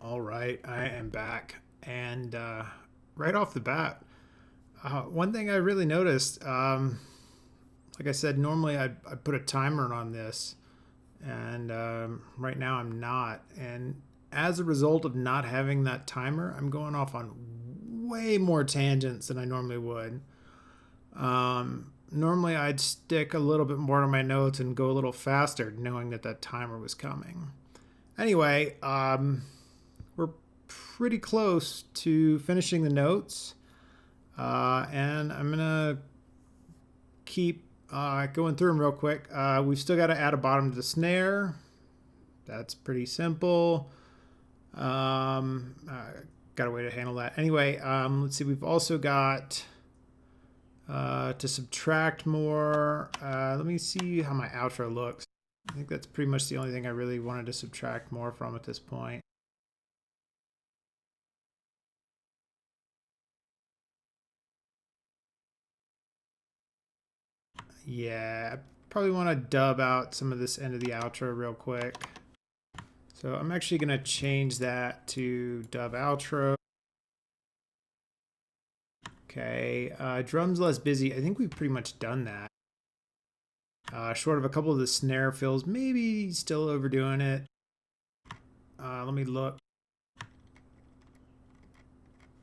All right, I am back. And right off the bat, one thing I really noticed, like I said, normally I put a timer on this, and right now I'm not. And as a result of not having that timer, I'm going off on way more tangents than I normally would. Normally I'd stick a little bit more to my notes and go a little faster, knowing that that timer was coming. Anyway, we're pretty close to finishing the notes, and I'm gonna keep going through them real quick. We've still got to add a bottom to the snare. That's pretty simple. Got a way to handle that. Anyway, let's see. We've also got to subtract more. Let me see how my outro looks. I think that's pretty much the only thing I really wanted to subtract more from at this point. Yeah, I probably want to dub out some of this end of the outro real quick. So I'm actually going to change that to dub outro. Okay, drums less busy. I think we've pretty much done that. Short of a couple of the snare fills, maybe still overdoing it. Let me look.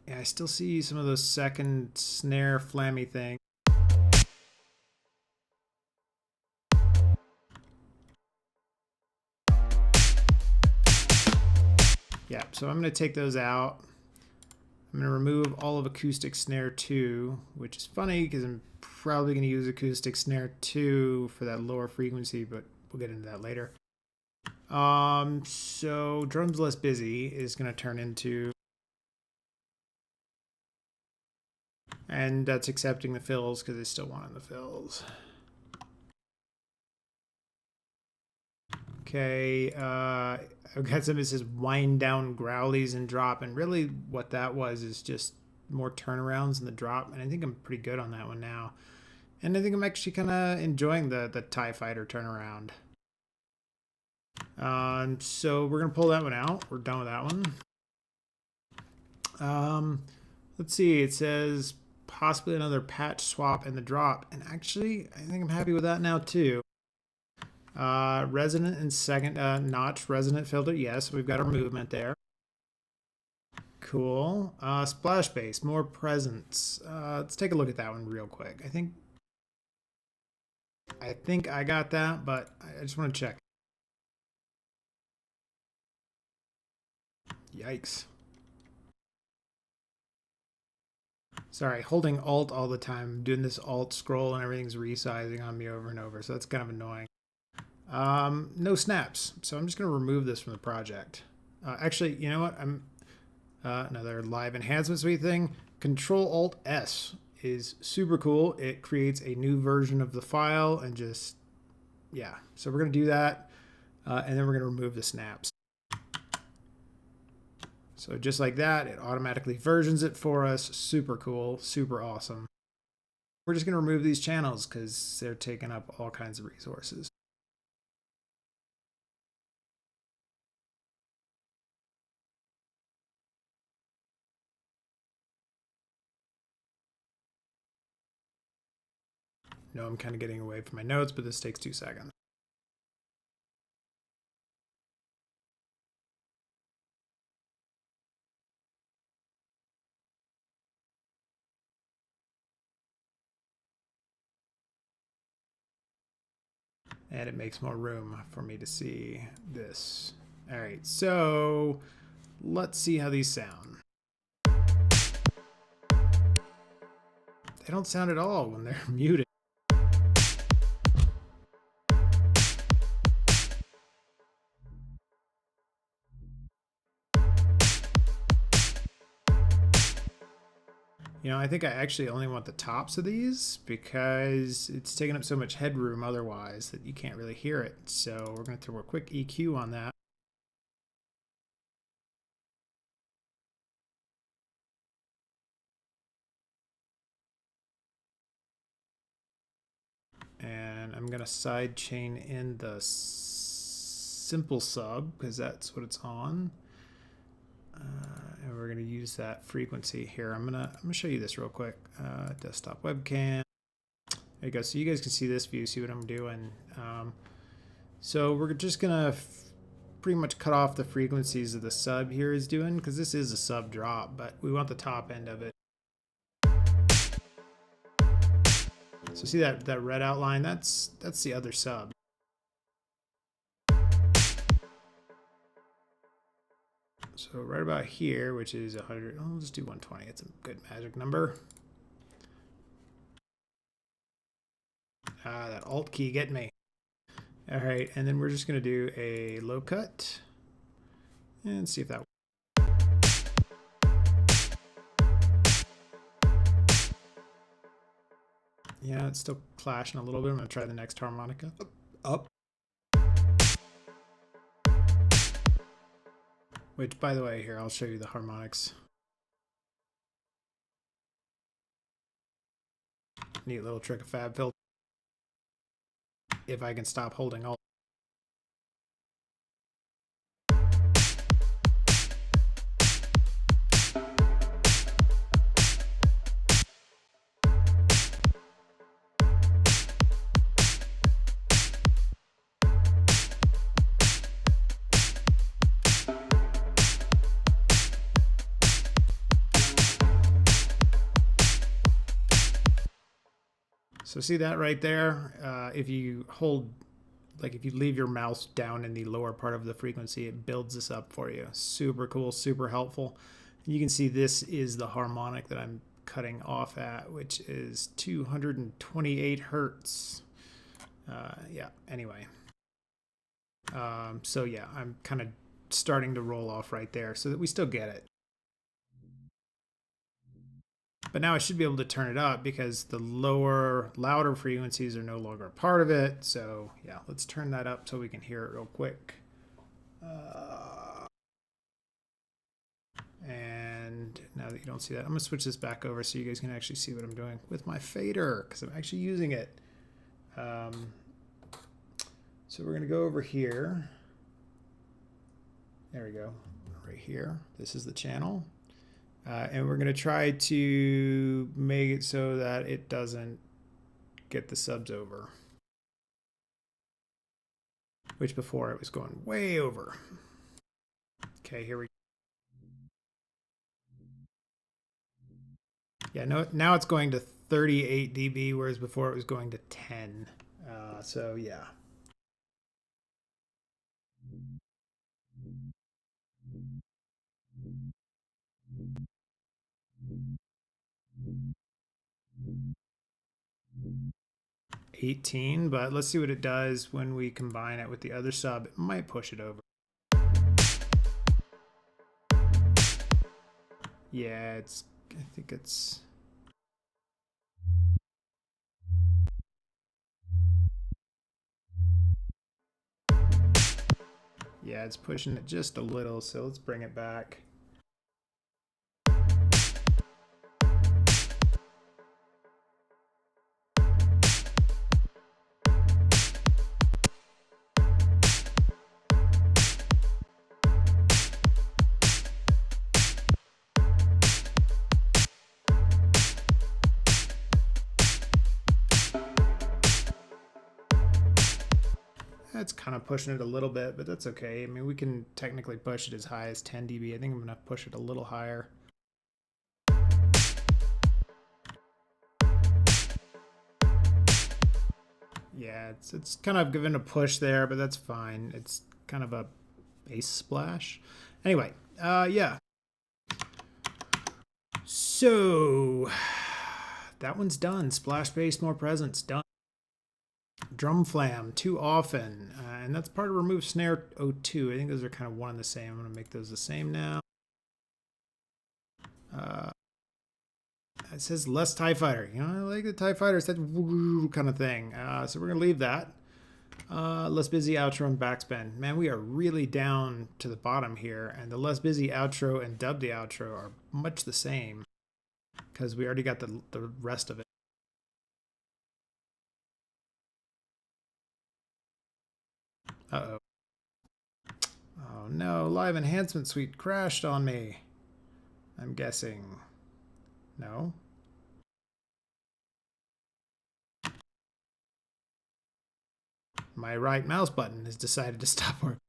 Yeah, I still see some of those second snare flammy things. Yeah, so I'm going to take those out. I'm going to remove all of acoustic snare 2, which is funny because I'm probably going to use acoustic snare 2 for that lower frequency, but we'll get into that later. So drums less busy is going to turn into, and that's accepting the fills because I still want the fills. Okay, I've got something that says wind down growlies and drop, and really what that was is just more turnarounds in the drop, and I think I'm pretty good on that one now. And I think I'm actually kind of enjoying the TIE Fighter turnaround. So we're going to pull that one out. We're done with that one. Let's see. It says possibly another patch swap in the drop. And actually, I think I'm happy with that now too. Resonant and second notch resonant filter. Yes, we've got our movement there. Cool. Splash bass, more presence. Let's take a look at that one real quick. I think I got that, but I just want to check. Yikes. Sorry, holding Alt all the time, doing this Alt scroll and everything's resizing on me over and over, so that's kind of annoying. No snaps, so I'm just going to remove this from the project. Actually, you know what? I'm another live enhancement suite thing. Control Alt S is super cool. It creates a new version of the file and just, yeah. So we're going to do that, and then we're going to remove the snaps. So just like that, it automatically versions it for us. Super cool, super awesome. We're just going to remove these channels because they're taking up all kinds of resources. No, I'm kind of getting away from my notes, but this takes 2 seconds. And it makes more room for me to see this. All right, so let's see how these sound. They don't sound at all when they're muted. You know, I think I actually only want the tops of these because it's taking up so much headroom otherwise that you can't really hear it. So we're going to throw a quick EQ on that. And I'm going to sidechain in the simple sub because that's what it's on. And we're gonna use that frequency here. I'm gonna show you this real quick. Desktop webcam. There you go. So you guys can see this view, see what I'm doing. So we're just gonna pretty much cut off the frequencies that the sub here is doing, because this is a sub drop, but we want the top end of it. So see that red outline? That's the other sub. So right about here, which is 100, oh, let's do 120. It's a good magic number. That Alt key getting me. All right, and then we're just gonna do a low cut and see if that works. Yeah, it's still clashing a little bit. I'm gonna try the next harmonica. Up. Which, by the way, here, I'll show you the harmonics. Neat little trick of FabFilter. If I can stop holding Alt. So see that right there? If you hold, like if you leave your mouse down in the lower part of the frequency, it builds this up for you. Super cool, super helpful. You can see this is the harmonic that I'm cutting off at, which is 228 hertz. Yeah, anyway. So yeah, I'm kind of starting to roll off right there so that we still get it. But now I should be able to turn it up because the lower, louder frequencies are no longer a part of it. So yeah, let's turn that up so we can hear it real quick. And now that you don't see that, I'm gonna switch this back over so you guys can actually see what I'm doing with my fader, because I'm actually using it. So we're gonna go over here. There we go, right here. This is the channel. And we're going to try to make it so that it doesn't get the subs over. Which before it was going way over. Okay, here we go. Yeah, no, now it's going to 38 dB, whereas before it was going to 10. So yeah. But let's see what it does when we combine it with the other sub. It might push it over. Yeah, I think it's... Yeah, it's pushing it just a little, so let's bring it back. That's kind of pushing it a little bit, but that's okay. I mean, we can technically push it as high as 10 dB. I think I'm going to push it a little higher. Yeah, it's kind of given a push there, but that's fine. It's kind of a bass splash. Anyway, yeah. So that one's done. Splash bass, more presence, done. Drum flam, too often, and that's part of remove snare 02. I think those are kind of one and the same. I'm going to make those the same now. It says less TIE Fighter. You know, I like the TIE Fighter. It's that woo kind of thing. So we're going to leave that. Less busy outro and backspin. Man, we are really down to the bottom here, and the less busy outro and dub the outro are much the same because we already got the rest of it. Uh-oh. Oh, no, Live Enhancement Suite crashed on me. I'm guessing. No? My right mouse button has decided to stop working.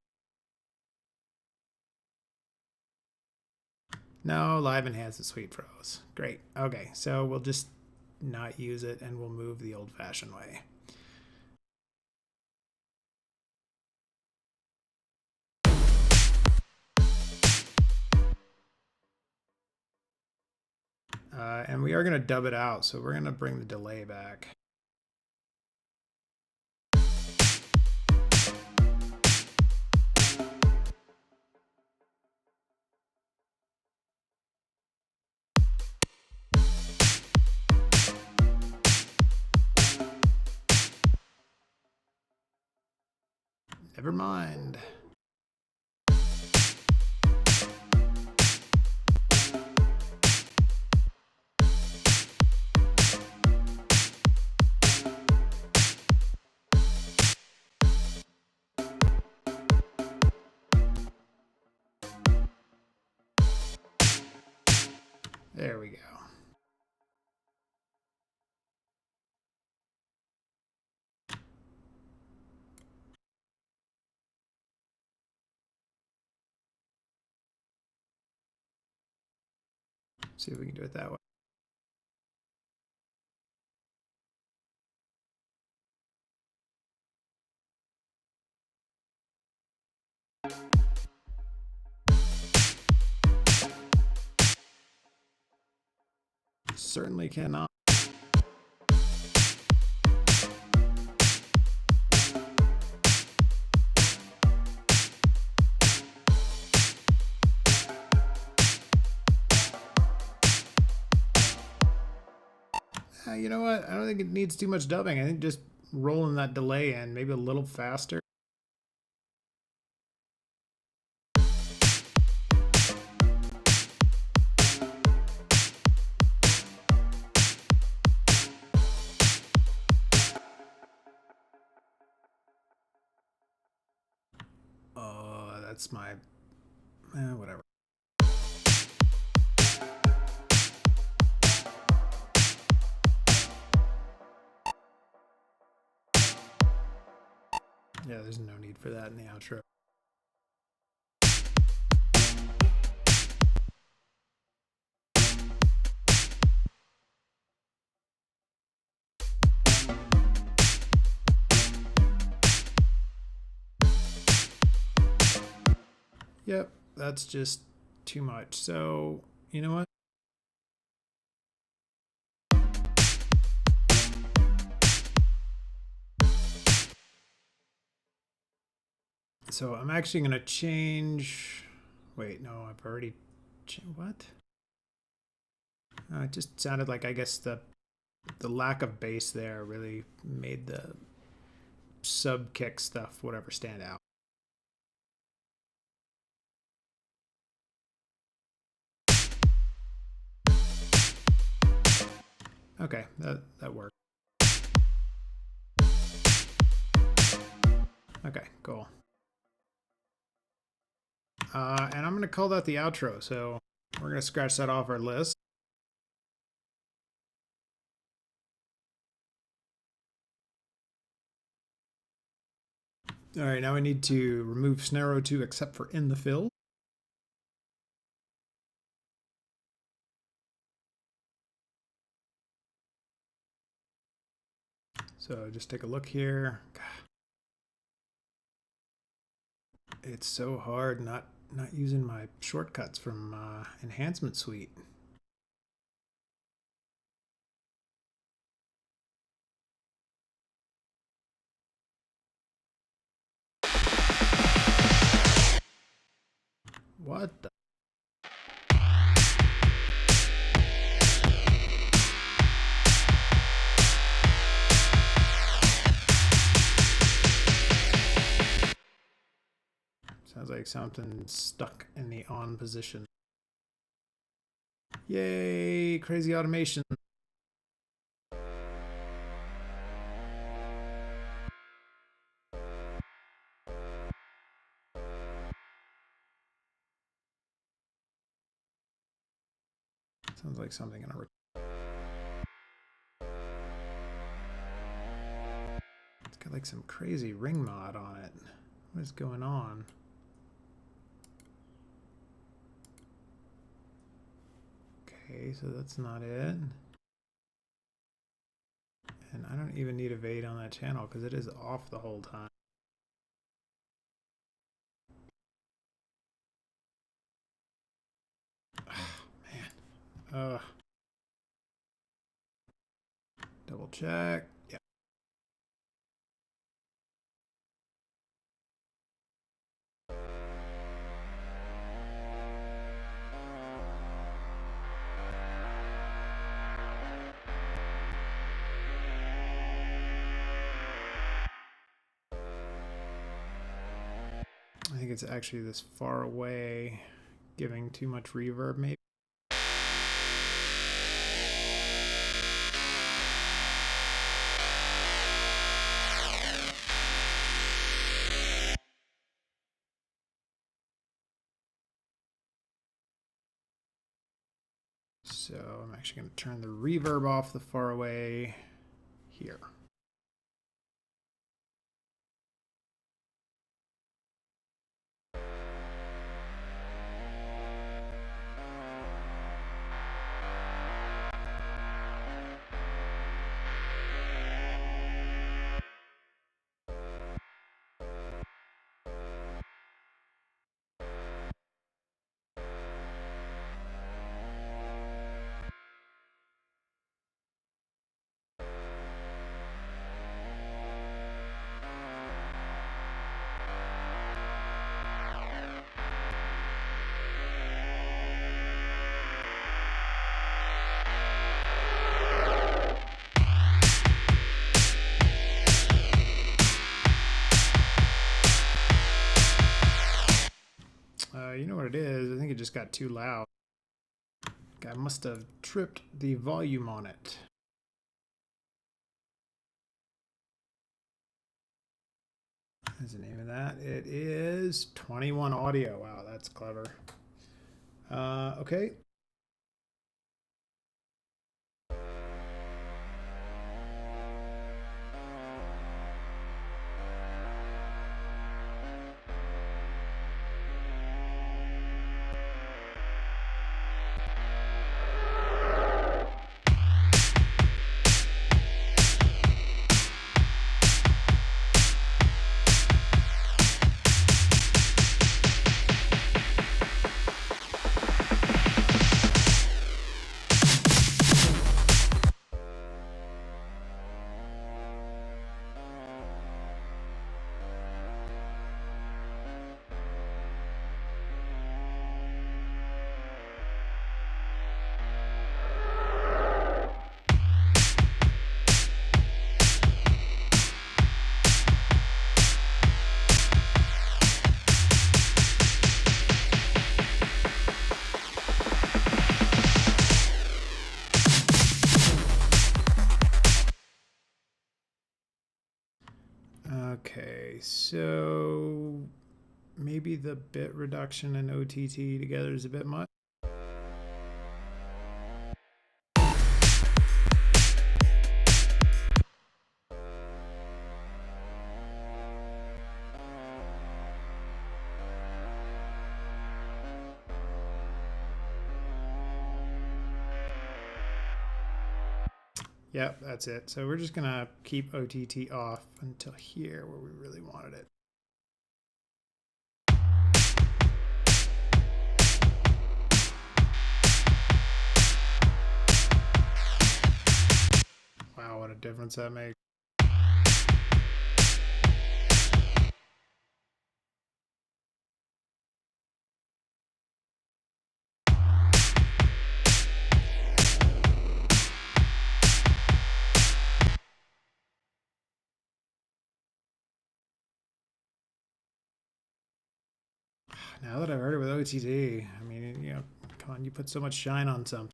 No, Live Enhancement Suite froze. Great. Okay, so we'll just not use it and we'll move the old-fashioned way. And we are going to dub it out, so we're going to bring the delay back. Never mind. There we go. See if we can do it that way. Certainly cannot. You know what? I don't think it needs too much dubbing. I think just rolling that delay in, maybe a little faster. That's my... whatever. Yeah, there's no need for that in the outro. Yep, that's just too much. So, you know what? So I'm actually going to change... Wait, no, I've already... What? It just sounded like, I guess, the lack of bass there really made the sub-kick stuff, whatever, stand out. Okay, that worked. Okay, cool. And I'm going to call that the outro, so we're going to scratch that off our list. All right, now we need to remove Snare 02 except for in the fill. So just take a look here. It's so hard not using my shortcuts from Enhancement Suite. What the? Sounds like something stuck in the on position. Yay, crazy automation. Sounds like something in a... It's got like some crazy ring mod on it. What is going on? Okay, so that's not it. And I don't even need a Vade on that channel because it is off the whole time. Oh, man. Double check. Yeah. I think it's actually this far away, giving too much reverb maybe. So I'm actually going to turn the reverb off the far away here. You know what it is? I think it just got too loud. I must have tripped the volume on it. What's the name of that? It is 21 Audio. Wow, that's clever. Okay. Okay, so maybe the bit reduction and OTT together is a bit much. Yep, that's it. So we're just gonna keep OTT off until here where we really wanted it. Wow, what a difference that makes. Now that I've heard it with OTT, I mean, you know, come on, you put so much shine on something.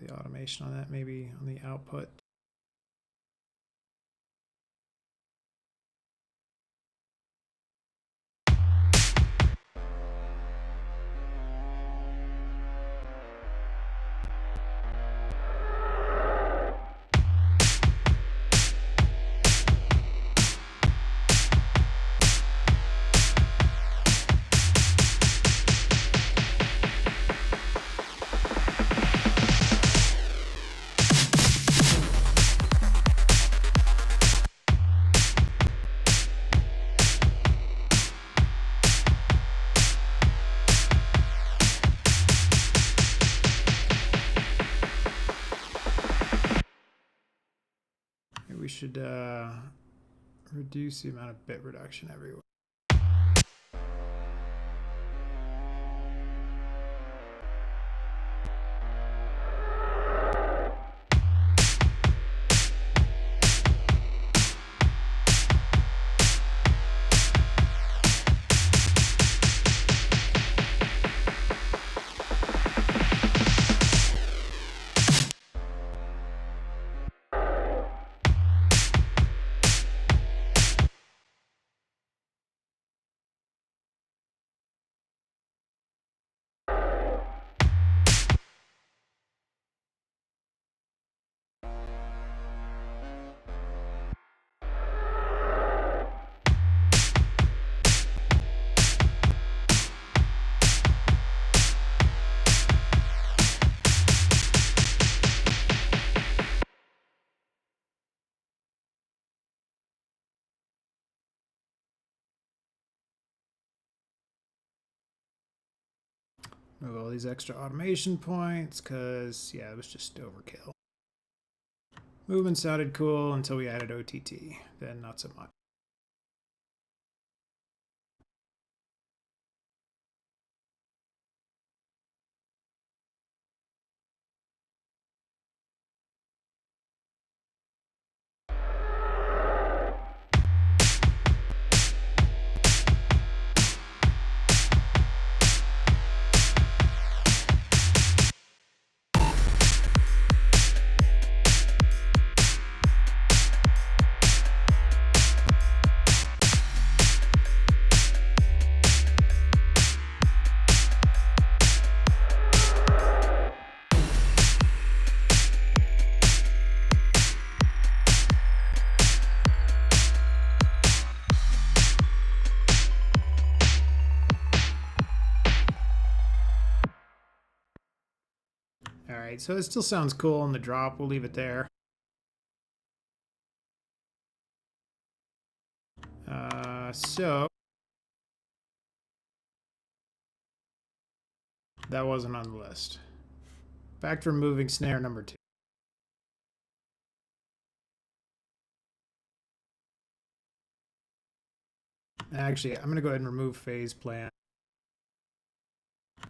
the automation on that, maybe on the output. We should reduce the amount of bit reduction everywhere. Move all these extra automation points because, yeah, it was just overkill. Movement sounded cool until we added OTT, then not so much. All right, so it still sounds cool on the drop. We'll leave it there. So that wasn't on the list. Back to removing snare number 2. Actually, I'm going to go ahead and remove phase plan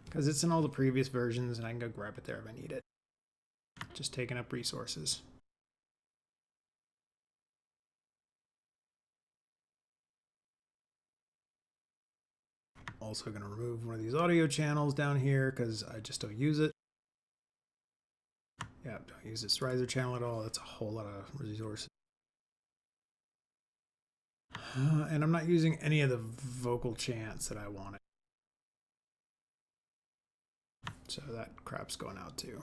because it's in all the previous versions and I can go grab it there if I need it. Just taking up resources. Also going to remove one of these audio channels down here because I just don't use it. Yeah, don't use this riser channel at all. That's a whole lot of resources. And I'm not using any of the vocal chants that I wanted. So that crap's going out too.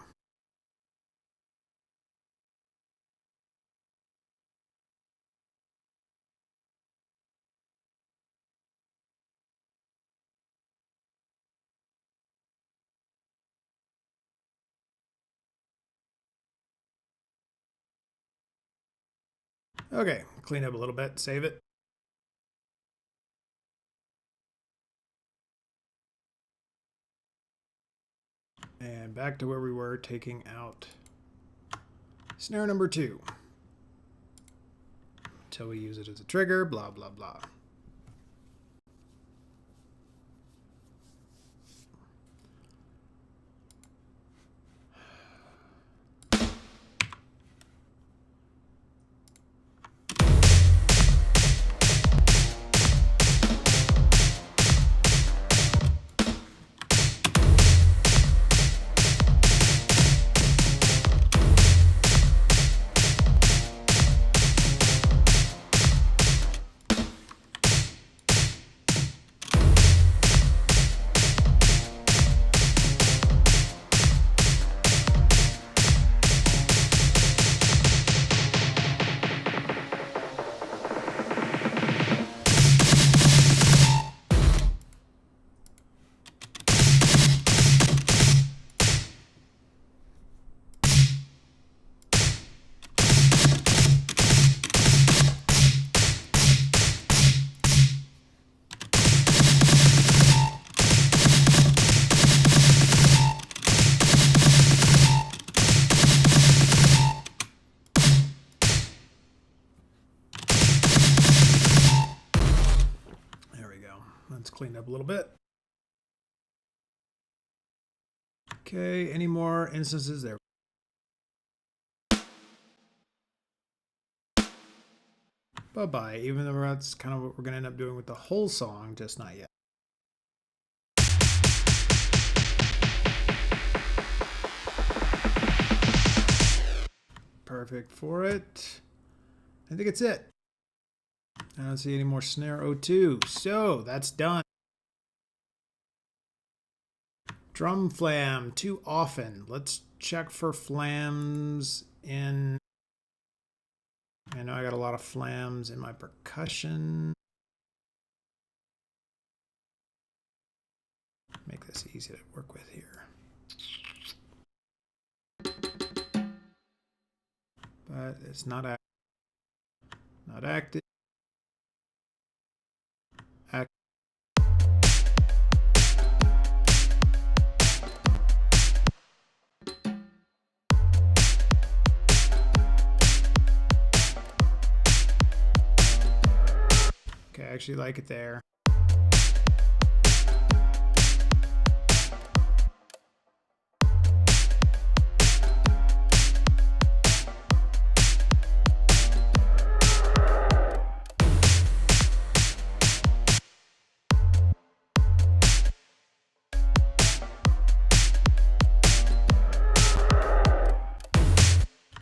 Okay, clean up a little bit, save it. And back to where we were, taking out snare number 2. Until we use it as a trigger, blah, blah, blah. cleaned up a little bit. Okay, any more instances there? Bye-bye, even though that's kind of what we're going to end up doing with the whole song, just not yet. Perfect for it. I think it's it. I don't see any more snare O2, so that's done. Drum flam, too often. Let's check for flams in... I know I got a lot of flams in my percussion. Make this easy to work with here. But it's not active. Not active. Okay, I actually like it there.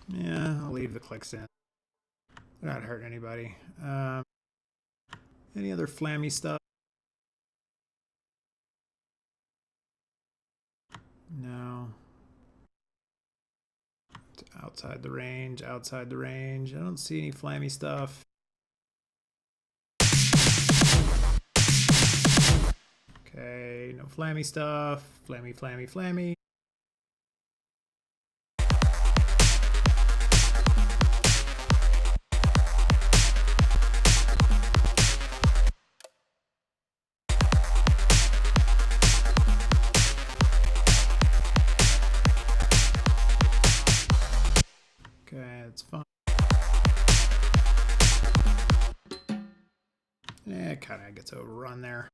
Yeah, I'll leave the clicks in. They're not hurting anybody. Any other flammy stuff? No. It's outside the range, outside the range. I don't see any flammy stuff. Okay, no flammy stuff. Flammy, flammy, flammy. Okay, that's fine. Yeah, it kind of gets overrun there.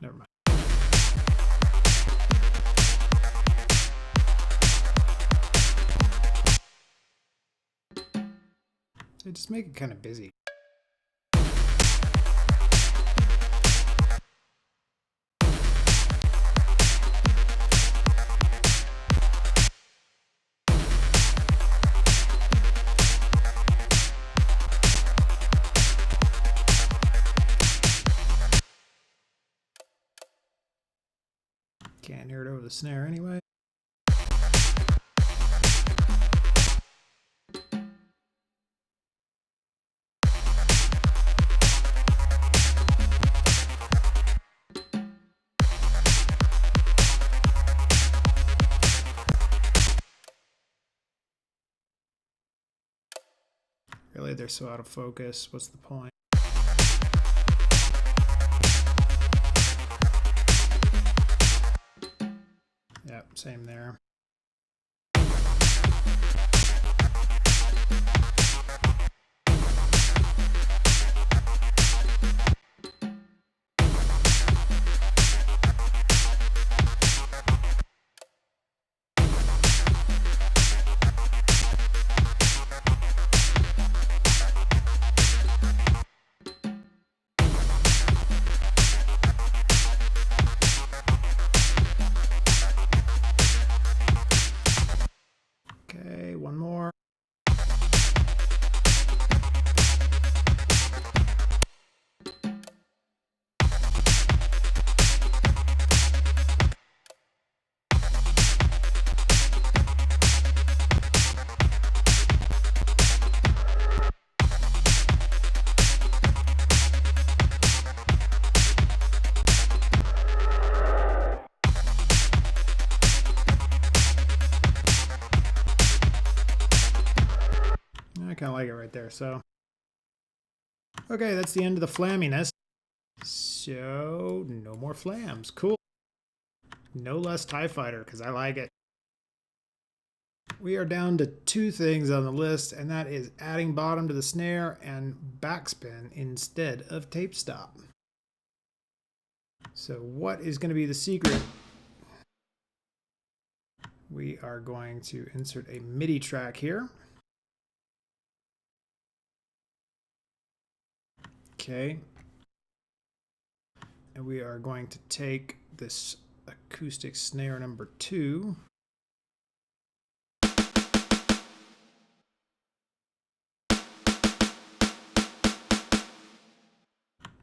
Never mind. They just make it kind of busy. Can't hear it over the snare anyway. Really, they're so out of focus. What's the point? Yep, same there. kind of like it right there. So, okay, that's the end of the flamminess. So, no more flams. Cool. No less TIE Fighter, because I like it. We are down to 2 things on the list, and that is adding bottom to the snare and backspin instead of tape stop. So what is going to be the secret? We are going to insert a MIDI track here. Okay. And we are going to take this acoustic snare number 2.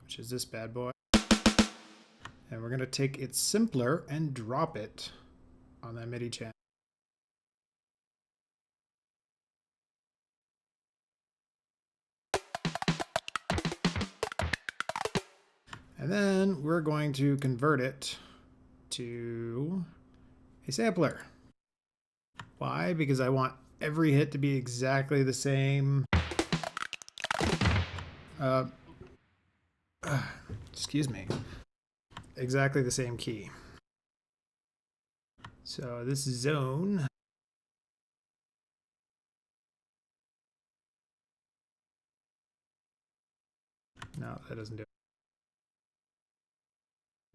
Which is this bad boy. And we're going to take its simpler and drop it on that MIDI channel. And then we're going to convert it to a sampler. Why? Because I want every hit to be exactly the same. Excuse me. Exactly the same key. So this zone. No, that doesn't do it.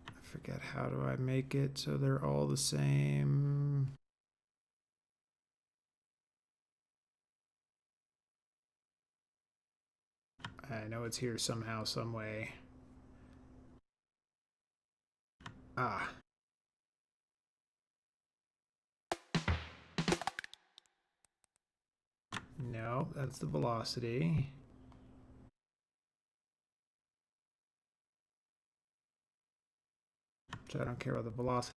I forget, how do I make it so they're all the same? I know it's here somehow, some way. Ah. No, that's the velocity. So I don't care about the velocity.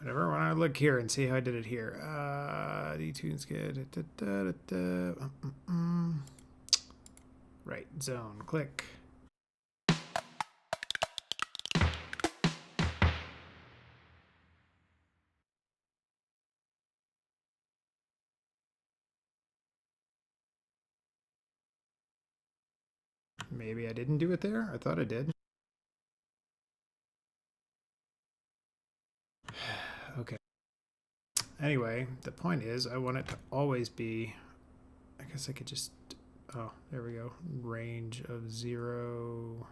Whatever, when I look here and see how I did it here. Detune's good. Right, zone, click. Maybe I didn't do it there? I thought I did. Okay. Anyway, the point is I want it to always be, I guess I could just, oh, there we go. Range of 0.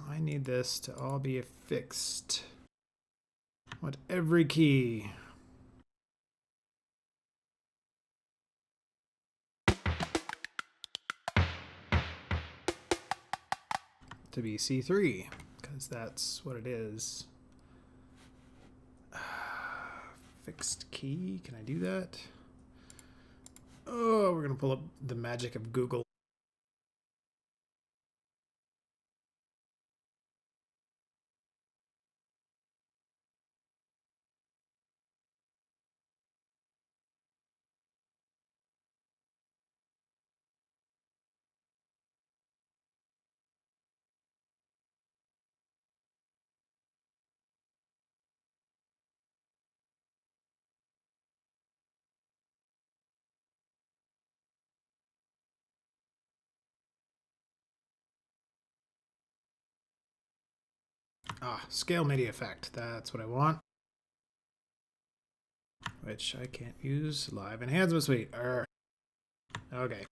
I need this to all be fixed. I want every key. To be C3, because that's what it is. Fixed key, can I do that? Oh, we're gonna pull up the magic of Google. Ah, scale MIDI effect, that's what I want. Which I can't use. Live enhancement suite. Okay.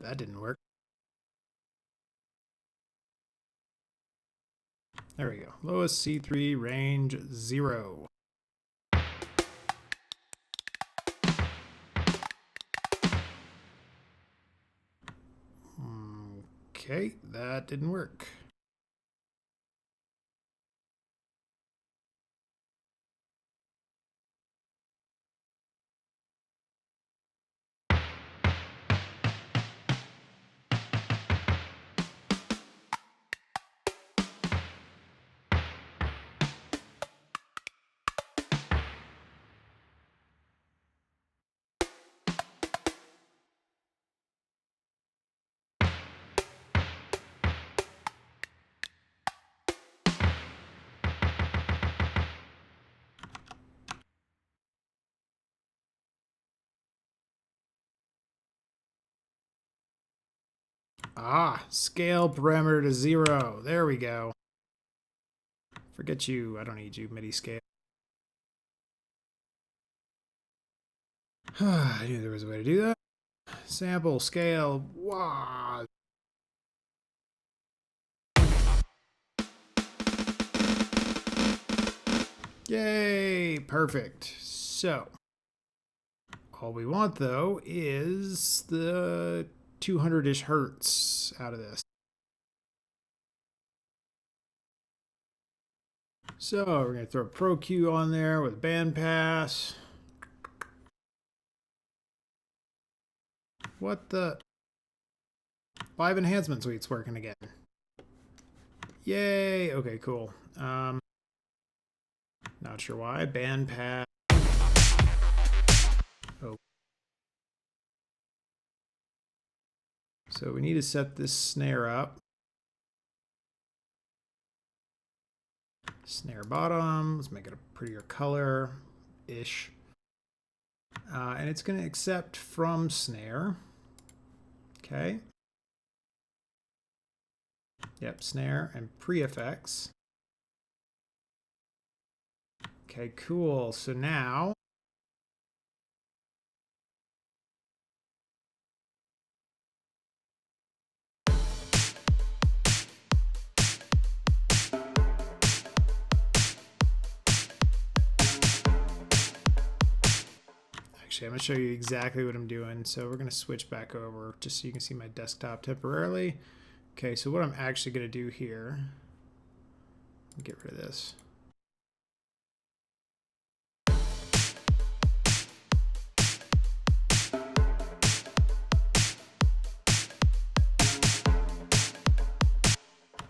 That didn't work. There we go. Lowest C3 range 0. Okay, that didn't work. Ah, scale parameter to 0. There we go. Forget you. I don't need you, MIDI scale. I knew there was a way to do that. Sample, scale, wow. Yay, perfect. So, all we want though is the 200-ish hertz out of this. So we're going to throw a Pro Q on there with bandpass. What the? Live enhancement suite's working again. Yay. Okay, cool. Not sure why. Bandpass. Oh. So we need to set this snare up. Snare bottom. Let's make it a prettier color-ish. And it's going to accept from snare. Okay. Yep, snare and pre-effects. Okay, cool. So now actually, I'm going to show you exactly what I'm doing. So we're going to switch back over just so you can see my desktop temporarily. Okay, so what I'm actually going to do here, get rid of this.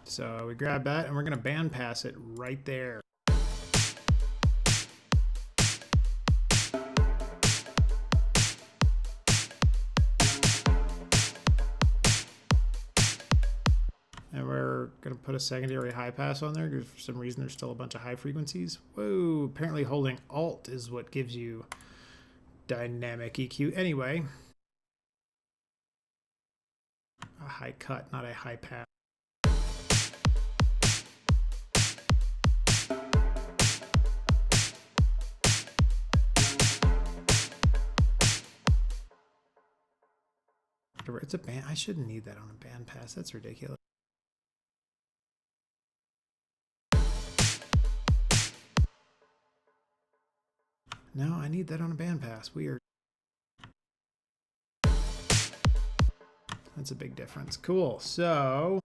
So we grab that and we're going to bandpass it right there. And we're going to put a secondary high pass on there because for some reason there's still a bunch of high frequencies. Whoa, apparently holding Alt is what gives you dynamic EQ. Anyway, a high cut, not a high pass. It's a band. I shouldn't need that on a band pass. That's ridiculous. No, I need that on a band pass. Weird. That's a big difference. Cool. So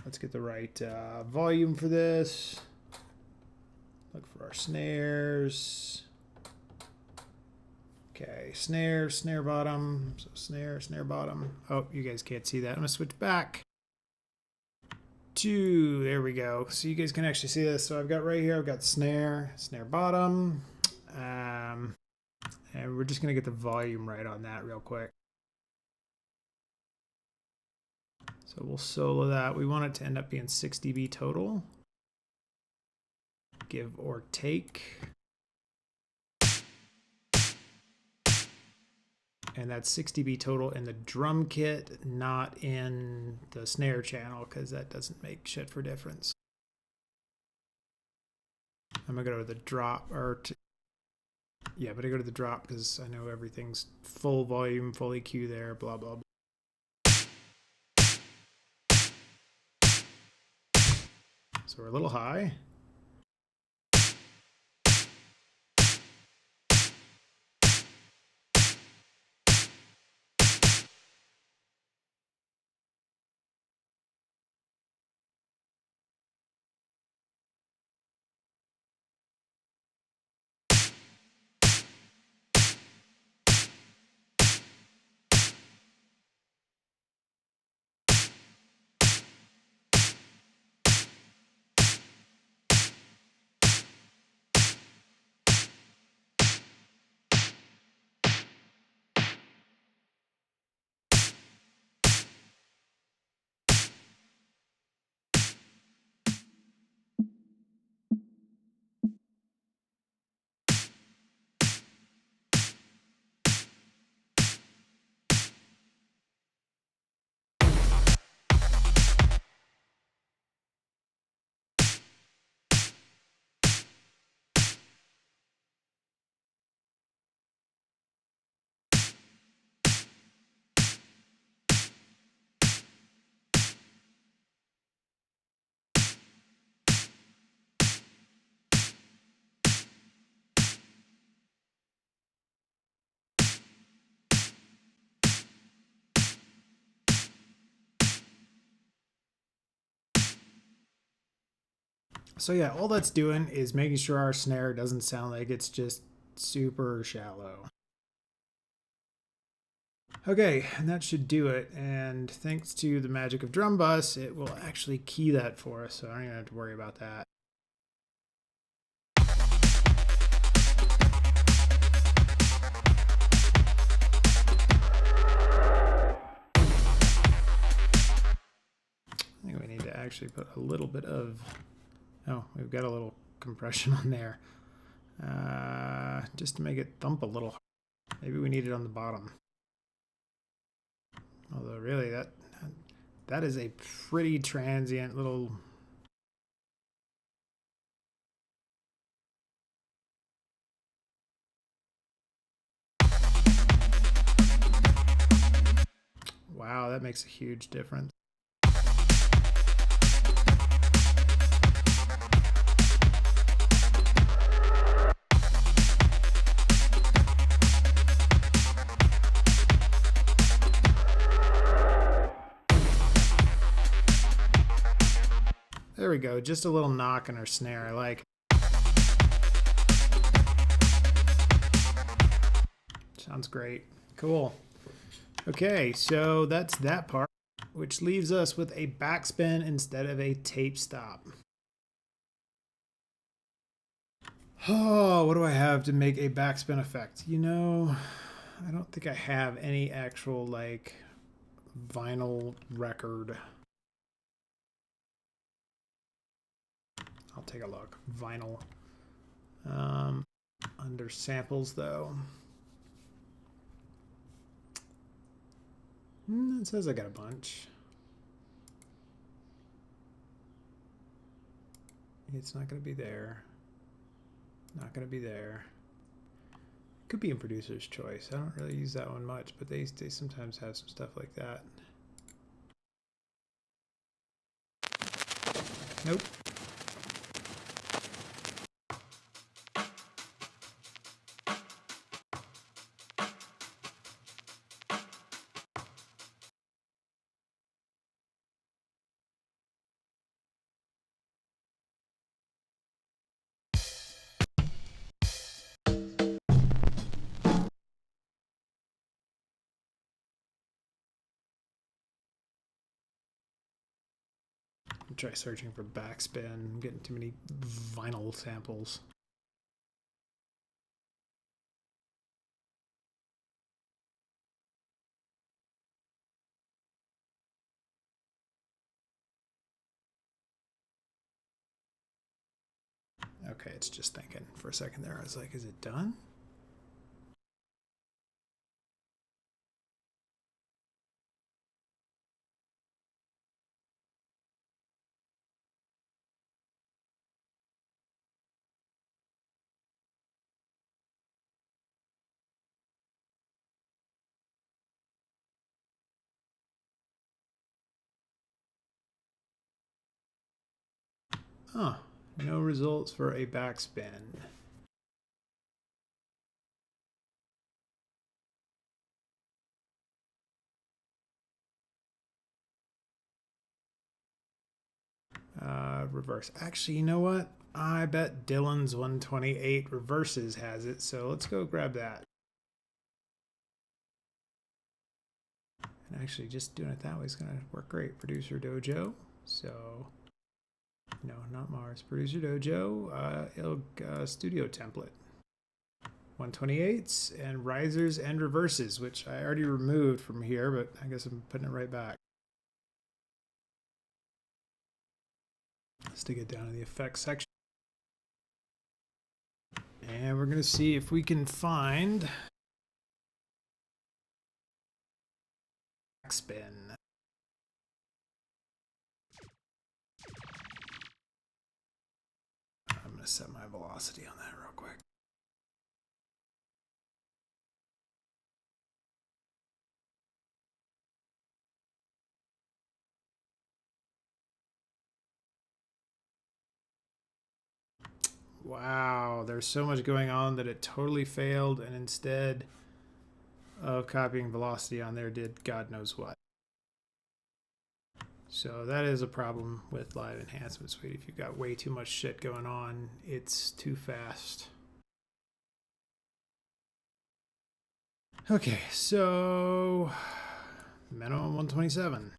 let's get the right volume for this. Look for our snares. Okay, snare, snare bottom. So snare, snare bottom. Oh, you guys can't see that. I'm going to switch back to, there we go. So you guys can actually see this. So I've got right here, I've got snare, snare bottom. And we're just going to get the volume right on that real quick. So we'll solo that. We want it to end up being 6 dB total. Give or take. And that's 6 dB total in the drum kit, not in the snare channel, because that doesn't make shit for difference. I'm going to go to the drop, yeah, but I go to the drop because I know everything's full volume, full EQ there, blah, blah, blah. So we're a little high. So yeah, all that's doing is making sure our snare doesn't sound like it's just super shallow. Okay, and that should do it. And thanks to the magic of drum bus, it will actually key that for us, so I don't even have to worry about that. I think we need to actually put a little bit of... Oh, we've got a little compression on there. Just to make it thump a little. Maybe we need it on the bottom. Although really, that is a pretty transient little... Wow, that makes a huge difference. There we go, just a little knock on our snare. I like. Sounds great. Cool. Okay, so that's that part, which leaves us with a backspin instead of a tape stop. Oh, what do I have to make a backspin effect? You know, I don't think I have any actual, like, vinyl record. I'll take a look. Vinyl. Under samples, though. It says I got a bunch. It's not going to be there. Not going to be there. Could be in Producer's Choice. I don't really use that one much, but they sometimes have some stuff like that. Nope. Try searching for backspin. I'm getting too many vinyl samples. Okay, it's just thinking for a second there. I was like, is it done? Huh. No results for a backspin. Reverse. Actually, you know what? I bet Dylan's 128 reverses has it, so let's go grab that. And actually, just doing it that way is going to work great. Producer Dojo. So, no, not Mars. Producer Dojo, Studio template. 128s and risers and reverses, which I already removed from here, but I guess I'm putting it right back. Stick it down in the effects section. And we're going to see if we can find backspin. I'm going to set my velocity on that real quick. Wow, there's so much going on that it totally failed, and instead of copying velocity on there, did God knows what. So that is a problem with Live Enhancement Suite. If you've got way too much shit going on, it's too fast. Okay, so minimum 127.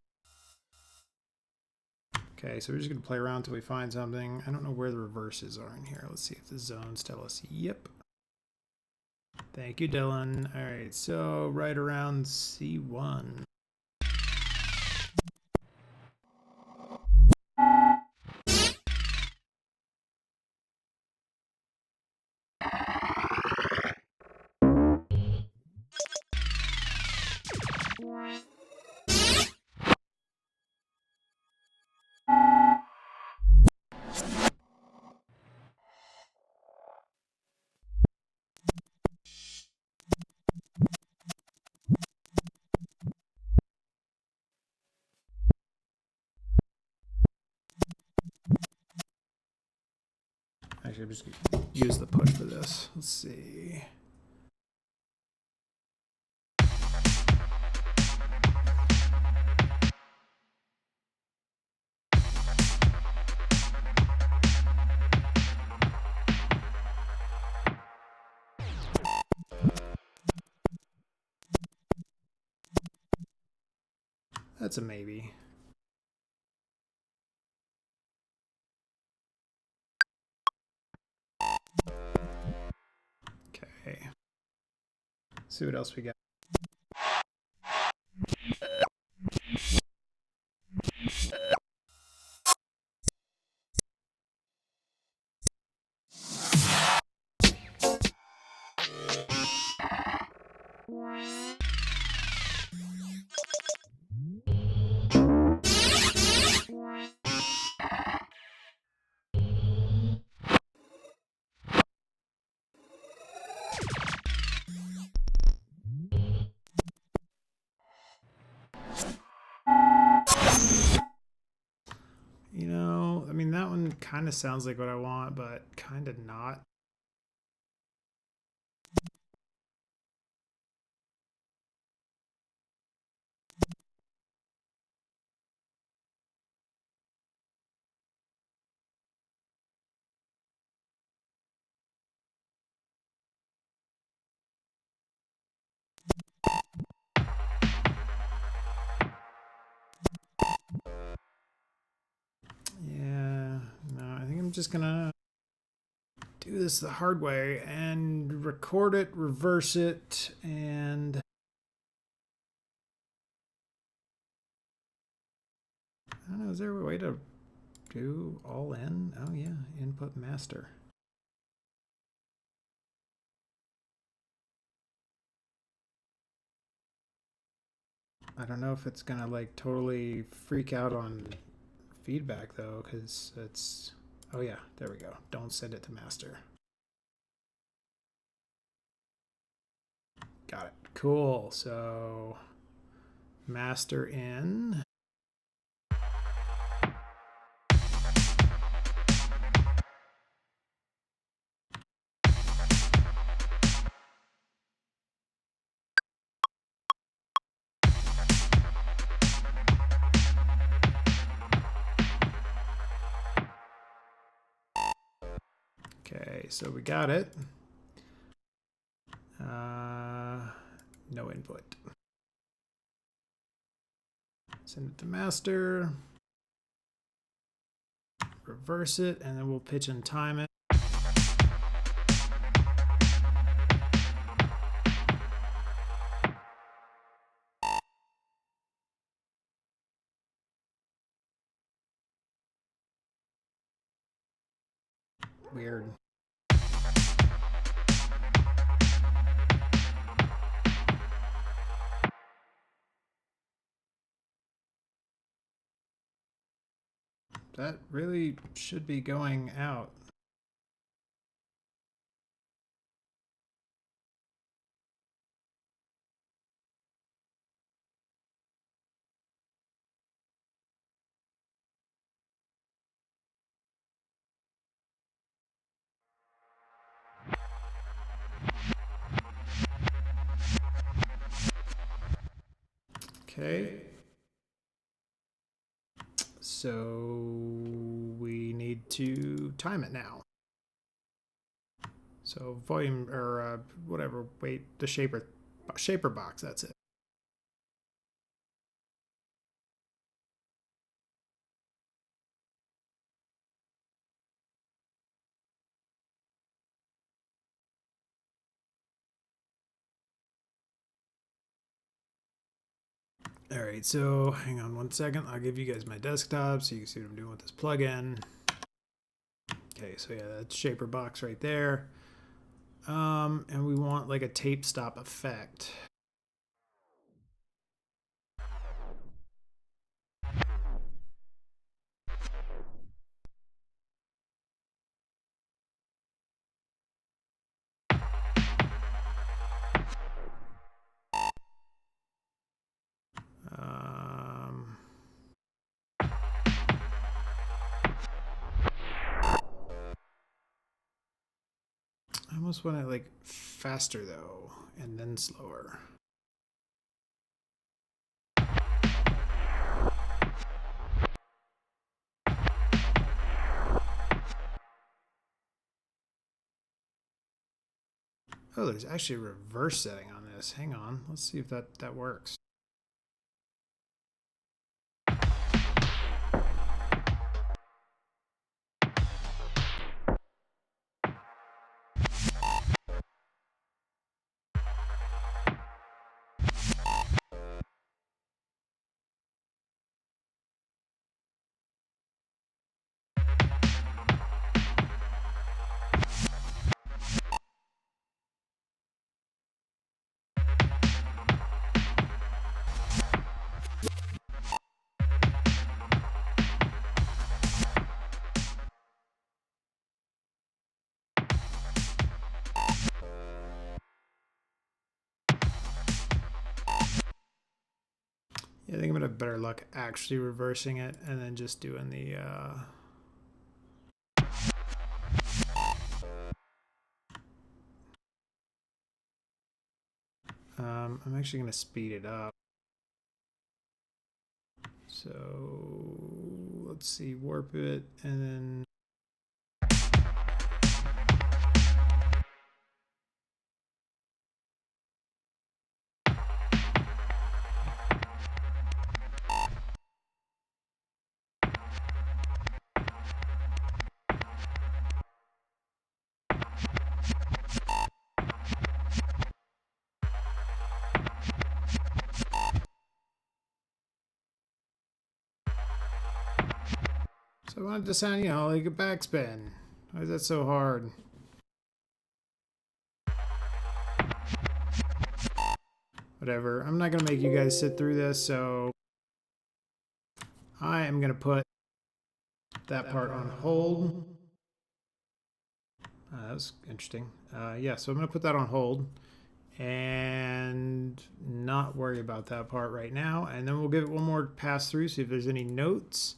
Okay, so we're just going to play around until we find something. I don't know where the reverses are in here. Let's see if the zones tell us. Yep. Thank you, Dylan. All right, so right around C1. Actually, I'm just going to use the push for this. Let's see. That's a maybe. Okay. See what else we got. You know, I mean, that one kind of sounds like what I want, but kind of not. Yeah, no, I think I'm just gonna do this the hard way and record it, reverse it, and I don't know, is there a way to do all in? Oh yeah, input master. I don't know if it's gonna like totally freak out on feedback though, because it's, oh yeah, there we go. Don't send it to master. Got it. Cool. So master in. so we got it. No input. Send it to master. Reverse it, and then we'll pitch and time it. Weird. That really should be going out. Okay. So we need to time it now. So volume or whatever, wait, the shaper box, that's it. All right, so hang on one second. I'll give you guys my desktop so you can see what I'm doing with this plugin. Okay, so yeah, that's shaper box right there. And we want like a tape stop effect. I almost want it like faster though, and then slower. Oh, there's actually a reverse setting on this. Hang on, let's see if that works. Yeah, I think I'm gonna have better luck actually reversing it and then just doing the I'm actually gonna speed it up. So let's see, warp it and then so I want it to sound, you know, like a backspin. Why is that so hard? Whatever. I'm not gonna make you guys sit through this, so I am gonna put that part on hold. That was interesting. Yeah, so I'm gonna put that on hold and not worry about that part right now. And then we'll give it one more pass through, see if there's any notes.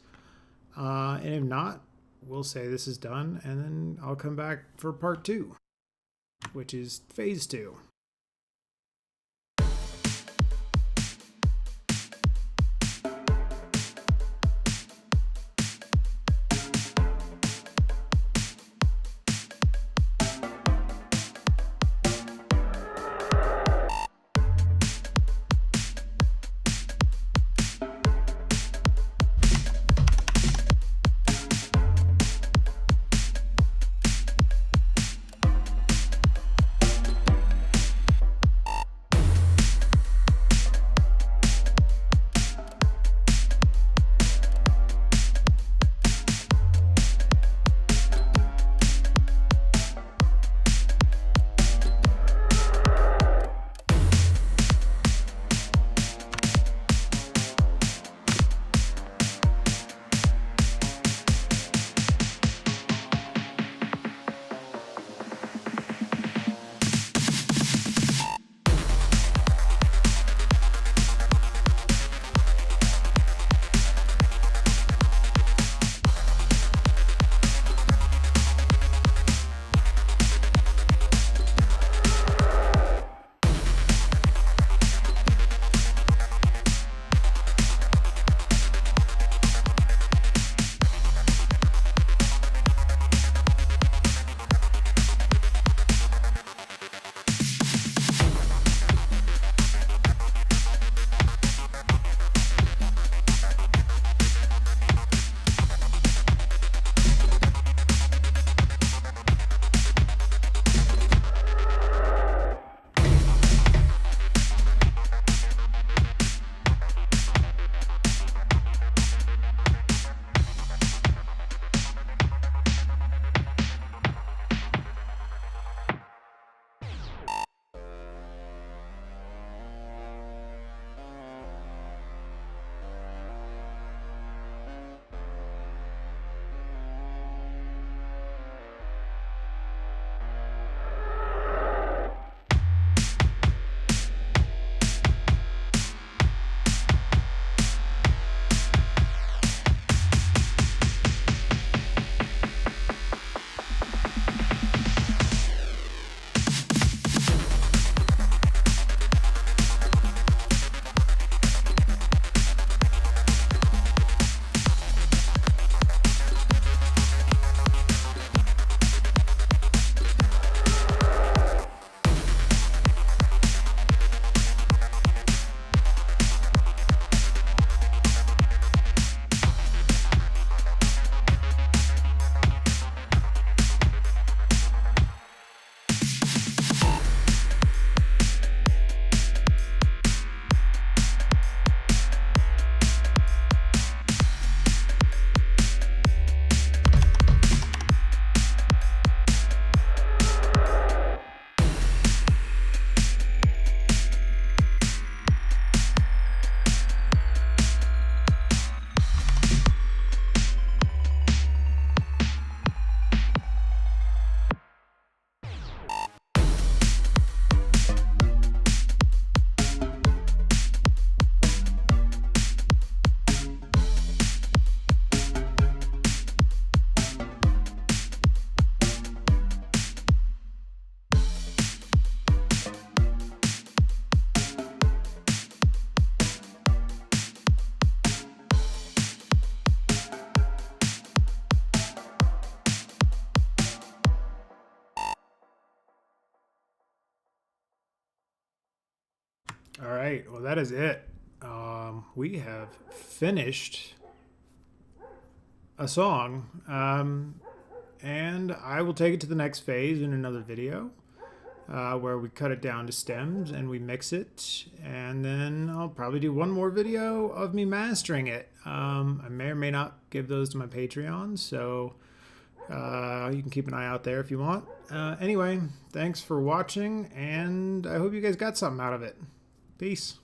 And if not, we'll say this is done, and then I'll come back for part 2, which is phase 2. that is it. We have finished a song, and I will take it to the next phase in another video, where we cut it down to stems and we mix it, and then I'll probably do one more video of me mastering it. I may or may not give those to my Patreon, so you can keep an eye out there if you want. Anyway, thanks for watching, and I hope you guys got something out of it. Peace.